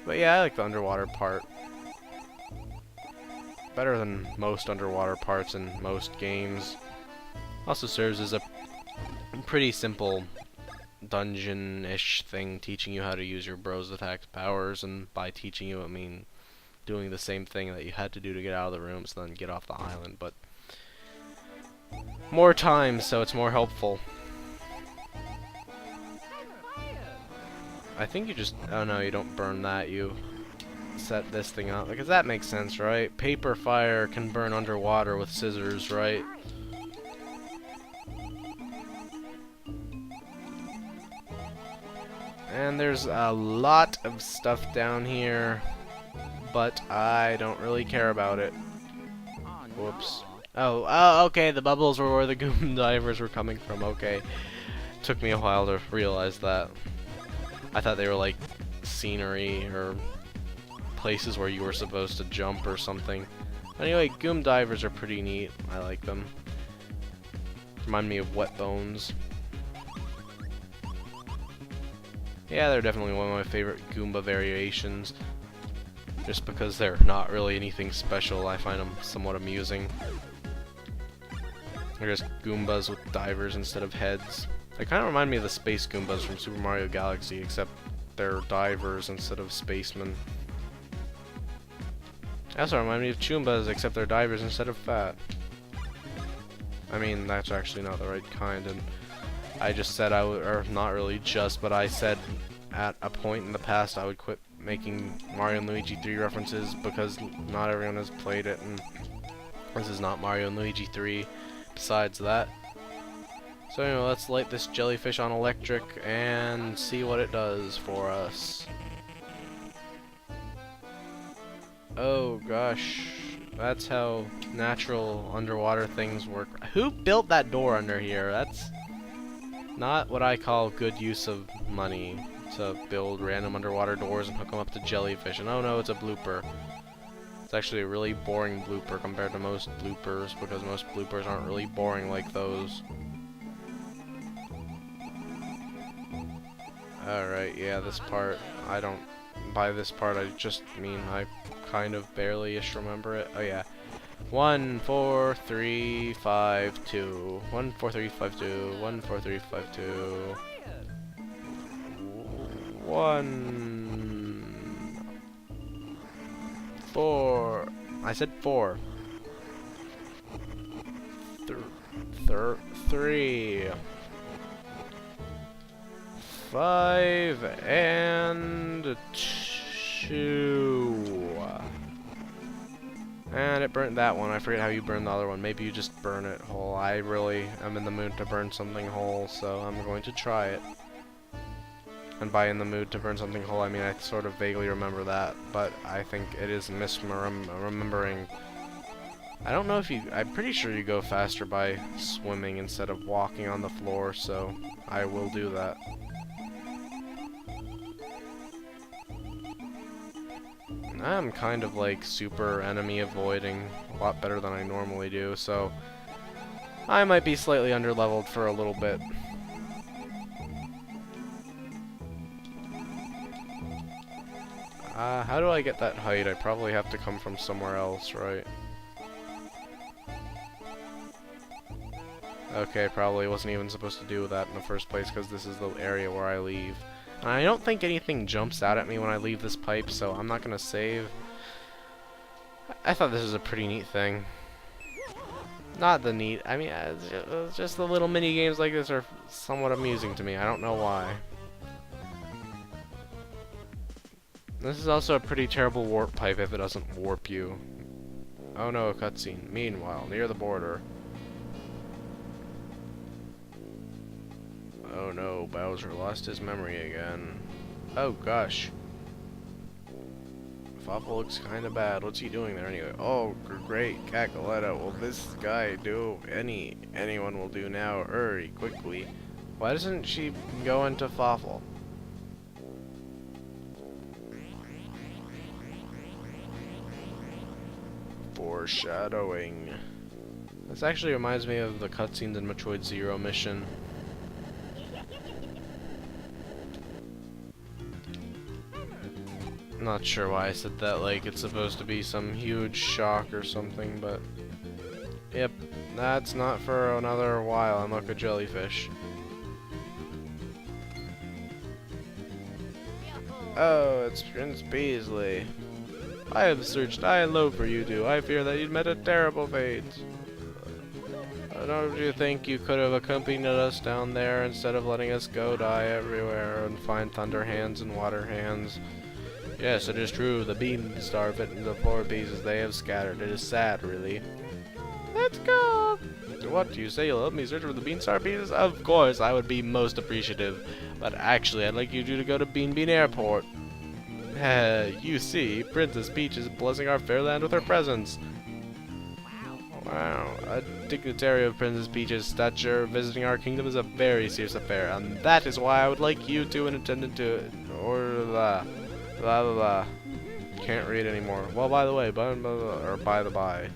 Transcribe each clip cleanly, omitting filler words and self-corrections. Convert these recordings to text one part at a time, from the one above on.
But yeah, I like the underwater part. Better than most underwater parts in most games. Also serves as a pretty simple dungeon-ish thing, teaching you how to use your bros attack powers, and by teaching you I mean doing the same thing that you had to do to get out of the room, so then get off the island, but more times, so it's more helpful. I think you just, oh no, you don't burn that, you set this thing up, because that makes sense, right? Paper fire can burn underwater with scissors, right? And there's a lot of stuff down here, but I don't really care about it. Whoops. Oh, okay, the bubbles were where the Goom Divers were coming from, okay. Took me a while to realize that. I thought they were like scenery or places where you were supposed to jump or something. Anyway, Goom Divers are pretty neat. I like them. Remind me of Wet Bones. Yeah, they're definitely one of my favorite Goomba variations. Just because they're not really anything special, I find them somewhat amusing. They're just Goombas with divers instead of heads. They kind of remind me of the Space Goombas from Super Mario Galaxy, except they're divers instead of spacemen. They also remind me of Choombas, except they're divers instead of fat. I mean, that's actually not the right kind, and I just said I would, or not really just, but I said at a point in the past I would quit making Mario and Luigi 3 references because not everyone has played it, and this is not Mario and Luigi 3 besides that. So anyway, let's light this jellyfish on electric and see what it does for us. Oh gosh, that's how natural underwater things work. Who built that door under here? That's not what I call good use of money, to build random underwater doors and hook them up to jellyfish. And oh no, it's a blooper. It's actually a really boring blooper compared to most bloopers, because most bloopers aren't really boring like those. Alright, yeah, this part, I don't, by this part I just mean I kind of barely-ish remember it. Oh yeah. 1, 4, 3, 5, 2. 1, 4, 3, 5, 2. 1, 4, 3, 5, 2. 1, 4. I said 4. 3. 5 and 2. And it burnt that one. I forget how you burn the other one. Maybe you just burn it whole. I really am in the mood to burn something whole, so I'm going to try it. And by in the mood to burn something whole, I mean I sort of vaguely remember that, but I think it is misremembering. I don't know if you... I'm pretty sure you go faster by swimming instead of walking on the floor, so I will do that. I'm kind of like super enemy avoiding a lot better than I normally do, so I might be slightly underleveled for a little bit. How do I get that height? I probably have to come from somewhere else, right? Okay, probably wasn't even supposed to do that in the first place because this is the area where I leave. And I don't think anything jumps out at me when I leave this pipe, so I'm not gonna save. I thought this was a pretty neat thing. Not the neat, I mean, just the little mini games like this are somewhat amusing to me. I don't know why. This is also a pretty terrible warp pipe if it doesn't warp you. Oh no, a cutscene. Meanwhile, near the border. Oh no, Bowser lost his memory again. Oh gosh. Fopple looks kinda bad. What's he doing there anyway? Oh, great, Cacaletta. Will this guy do? Anyone will do now. Hurry, quickly. Why doesn't she go into Fopple? Foreshadowing. This actually reminds me of the cutscenes in Metroid Zero mission. Not sure why I said that, like it's supposed to be some huge shock or something, but... Yep, that's not for another while. I'm like a jellyfish. Oh, it's Prince Beasley. I have searched high and low for you two. I fear that you'd met a terrible fate. Don't you think you could have accompanied us down there instead of letting us go die everywhere and find thunder hands and water hands? Yes, it is true. The beam star fit into the 4 pieces they have scattered. It is sad, really. Let's go! What do you say? You'll help me search for the bean star pieces? Of course, I would be most appreciative. But actually, I'd like you two to go to Bean Bean Airport. You see, Princess Peach is blessing our fair land with her presence. Wow, a dignitary of Princess Peach's stature visiting our kingdom is a very serious affair, and that is why I would like you two in attendance to it. Or blah blah blah. Can't read anymore. Well, by the way, by the by.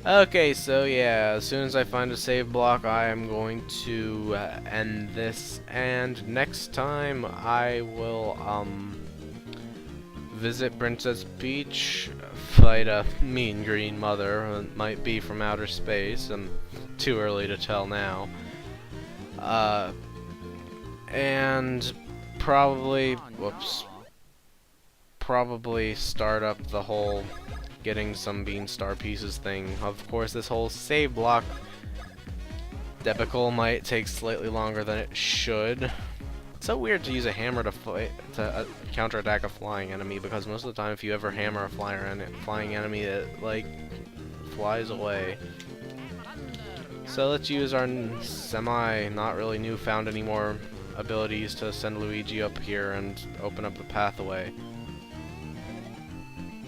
Okay, so yeah, as soon as I find a save block, I am going to end this, and next time I will visit Princess Peach, fight a mean green mother who might be from outer space, and too early to tell now. And probably start up the whole getting some bean star pieces thing. Of course, this whole save block debacle might take slightly longer than it should. It's so weird to use a hammer to fight counterattack a flying enemy, because most of the time if you ever hammer a flying enemy, it like flies away. So let's use our not really newfound anymore abilities to send Luigi up here and open up the pathway.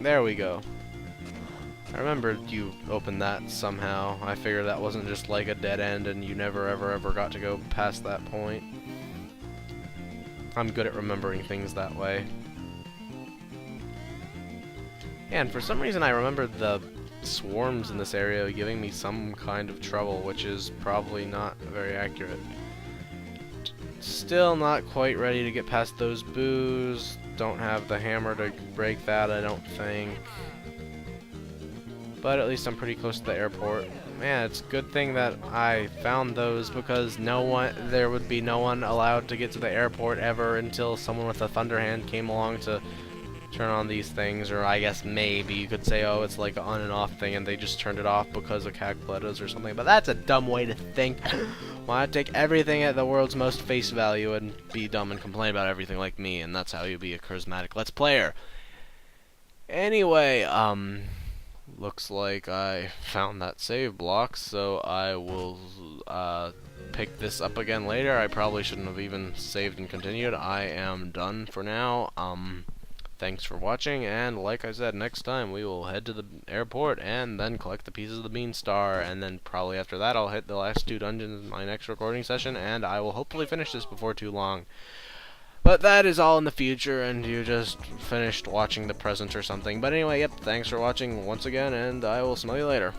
There we go. I remembered you opened that somehow. I figured that wasn't just like a dead end and you never ever got to go past that point. I'm good at remembering things that way. And for some reason I remembered the swarms in this area giving me some kind of trouble, which is probably not very accurate. Still not quite ready to get past those boos. Don't have the hammer to break that, I don't think. But at least I'm pretty close to the airport. Man, it's a good thing that I found those, because there would be no one allowed to get to the airport ever until someone with a thunder hand came along to turn on these things. Or I guess maybe you could say, oh, it's like an on and off thing and they just turned it off because of Cacpletas or something. But that's a dumb way to think. Why not take everything at the world's most face value and be dumb and complain about everything like me, and that's how you be a charismatic Let's Player. Anyway, looks like I found that save block, so I will pick this up again later. I probably shouldn't have even saved and continued. I am done for now. Thanks for watching, and like I said, next time we will head to the airport and then collect the pieces of the Bean Star, and then probably after that I'll hit the last 2 dungeons in my next recording session, and I will hopefully finish this before too long. But that is all in the future, and you just finished watching the present or something. But anyway, yep, thanks for watching once again, and I will smell you later.